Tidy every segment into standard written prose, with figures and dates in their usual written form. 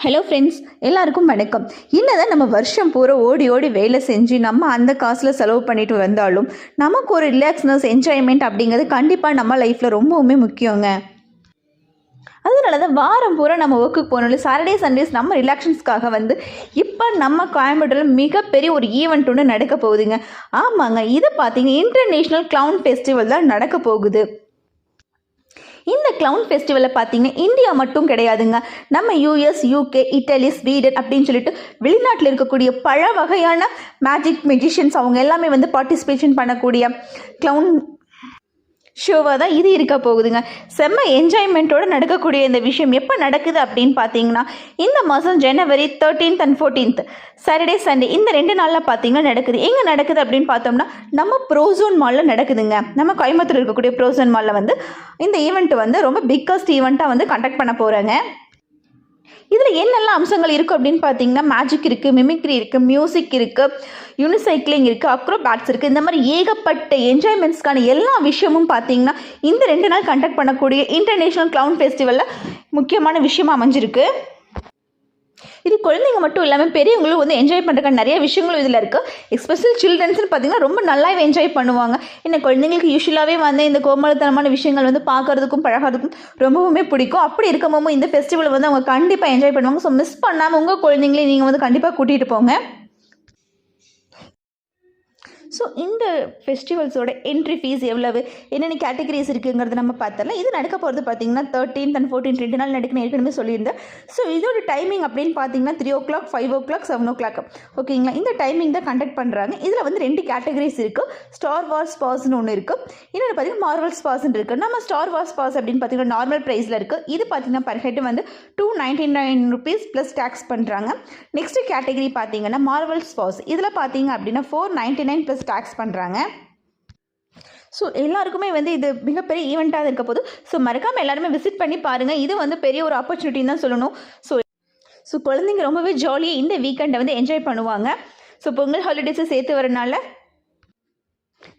Hello friends, எல்லாருக்கும் வணக்கம். என்னதான் நம்ம வருஷம் பூரா ஓடி ஓடி வேலை செஞ்சு நம்ம அந்த காசில் செலவு பண்ணிட்டு வந்தாலும் நமக்கு ஒரு ரிலாக்ஸ்னஸ் என்ஜாய்மெண்ட் அப்படிங்கிறது கண்டிப்பாக நம்ம லைஃப்பில் ரொம்பவுமே முக்கியங்க. அதனால தான் வாரம் பூரா நம்ம ஒர்க்குக்கு போகணும். சாட்டர்டே சண்டேஸ் நம்ம ரிலாக்ஷன்ஸ்க்காக இப்போ நம்ம கோயம்புத்தூரில் மிகப்பெரிய ஒரு ஈவெண்ட் ஒன்று நடக்க போகுதுங்க. ஆமாங்க, இது பார்த்தீங்க இன்டர்நேஷ்னல் க்ளவுன் ஃபெஸ்டிவல் தான் நடக்க போகுது. இந்த க்ளவுன் ஃபெஸ்டிவலில் பார்த்தீங்கன்னா இந்தியா மட்டும் கிடையாதுங்க. நம்ம யூஎஸ், யூகே, இட்டலி, ஸ்வீடன் அப்படின்னு சொல்லிட்டு வெளிநாட்டில் இருக்கக்கூடிய பல வகையான மேஜிக் மெஜிஷியன்ஸ் அவங்க எல்லாமே பார்ட்டிசிபேஷன் பண்ணக்கூடிய க்ளவுன் ஷோவாக தான் இது இருக்க போகுதுங்க. செம்ம என்ஜாய்மெண்ட்டோடு நடக்கக்கூடிய இந்த விஷயம் எப்போ நடக்குது அப்படின்னு பார்த்தீங்கன்னா இந்த மாதம் ஜனவரி 13th and 14th Saturday Sunday இந்த 2 நாளில் பார்த்தீங்கன்னா நடக்குது. எங்கே நடக்குது அப்படின்னு பார்த்தோம்னா நம்ம ப்ரோசோன் மாலில் நடக்குதுங்க. நம்ம கோயம்புத்தூர் இருக்கக்கூடிய ப்ரோசோன் மாலில் இந்த ஈவெண்ட் ரொம்ப பிக்கஸ்ட் ஈவெண்ட்டாக கண்டக்ட் பண்ண போகிறாங்க. இதில் என்னெல்லாம் அம்சங்கள் இருக்குது அப்படின்னு பார்த்தீங்கன்னா மேஜிக் இருக்குது, மிமிக்ரி இருக்குது, மியூசிக் இருக்குது, யூனிசைக்கிளிங் இருக்குது, அக்ரோபேட்ஸ் இருக்குது. இந்த மாதிரி ஏகப்பட்ட என்ஜாய்மெண்ட்ஸ்க்கான எல்லா விஷயமும் பார்த்தீங்கன்னா இந்த 2 நாள் கண்டக்ட் பண்ணக்கூடிய இன்டர்நேஷ்னல் க்ளவுன் ஃபெஸ்டிவலில் முக்கியமான விஷயமாக அமைஞ்சிருக்கு. இது குழந்தைங்க மட்டும் இல்லாமல் பெரியவங்களும் என்ஜாய் பண்ணுறதுக்கான நிறைய விஷயங்களும் இதில் இருக்குது. எஸ்பெஷல் சில்ட்ரன்ஸ்னு பார்த்தீங்கன்னா ரொம்ப நல்லாவே என்ஜாய் பண்ணுவாங்க. ஏன்னா குழந்தைங்களுக்கு யூஸ்வலாகவே இந்த கோமலத்தனமான விஷயங்கள் பார்க்குறதுக்கும் பழகிறதுக்கும் ரொம்பவுமே பிடிக்கும். அப்படி இருக்கும்போது இந்த ஃபெஸ்டிவல் அவங்க கண்டிப்பாக என்ஜாய் பண்ணுவாங்க. ஸோ மிஸ் பண்ணாமல் உங்கள் குழந்தைங்களையும் நீங்கள் கண்டிப்பாக கூட்டிகிட்டு போங்க. ஸோ இந்த ஃபெஸ்டிவல்ஸோட என்ட்ரி ஃபீஸ் எவ்வளவு, என்னென்ன கேட்டகரிஸ் இருக்குங்கிறத நம்ம பார்த்தரலாம். இது நடக்க போகிறது பார்த்தீங்கன்னா 13th and 14th 2 நாள் நடக்குன்னு ஏற்கனவே சொல்லியிருந்தேன். ஸோ இதோட டைமிங் அப்படின்னு பார்த்தீங்கன்னா 3 o'clock, 5 o'clock, 7 o'clock. ஓகேங்களா, இந்த டைமிங் தான் கண்டக்ட் பண்ணுறாங்க. இதில் 2 கேட்டகரிஸ் இருக்குது. ஸ்டார் வார்ஸ் பாஸ்ன்னு ஒன்று இருக்குது, இன்னொன்று பார்த்தீங்கன்னா மார்வல்ஸ் பாஸ்ன்னு இருக்குது. நம்ம ஸ்டார் வார்ஸ் பாஸ் அப்படின்னு பார்த்தீங்கன்னா நார்மல் ப்ரைஸில் இருக்குது. இது பார்த்தீங்கன்னா பர் ஹெட் ₹299 ப்ளஸ் டேக்ஸ் பண்ணுறாங்க. நெக்ஸ்ட் கேட்டகரி பார்த்தீங்கன்னா மார்வல்ஸ் பாஸ். இதில் பார்த்தீங்க அப்படின்னா $499 ப்ளஸ் டேக்ஸ் பண்ணுறாங்க. ஸோ எல்லாருக்குமே இது மிகப்பெரிய ஈவெண்ட்டாக இருக்க போது. ஸோ மறக்காமல் எல்லாருமே விசிட் பண்ணி பாருங்கள். இது பெரிய ஒரு ஆப்பர்ச்சுனிட்டின்னு தான் சொல்லணும். ஸோ குழந்தைங்க ரொம்பவே ஜாலியாக இந்த வீக்கெண்டை என்ஜாய் பண்ணுவாங்க. ஸோ பொங்கல் ஹாலிடேஸை சேர்த்து வரனால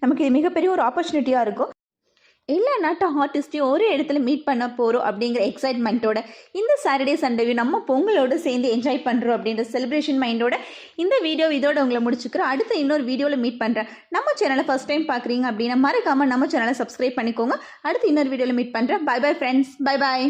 நமக்கு இது மிகப்பெரிய ஒரு ஆப்பர்ச்சுனிட்டியாக இருக்கும். எல்லா நாட்டு ஆர்டிஸ்ட்டையும் ஒரே இடத்துல மீட் பண்ண போகிறோம் அப்படிங்கிற எக்ஸைட்மெண்ட்டோட இந்த சாட்டர்டே சண்டேவையும் நம்ம பொங்கலோடு சேர்ந்து என்ஜாய் பண்ணுறோம் அப்படின்ற செலிப்ரேஷன் மைண்டோட இந்த வீடியோ இதோட உங்களை முடிச்சுக்கிறோம். அடுத்த இன்னொரு வீடியோவில் மீட் பண்ணுறேன். நம்ம சேனலை ஃபஸ்ட் டைம் பார்க்குறீங்க அப்படின்னா மறக்காமல் நம்ம சேனலை சப்ஸ்கிரைப் பண்ணிக்கோங்க. அடுத்து இன்னொரு வீடியோவில் மீட் பண்ணுறேன். பை பை ஃப்ரெண்ட்ஸ், பை பாய்.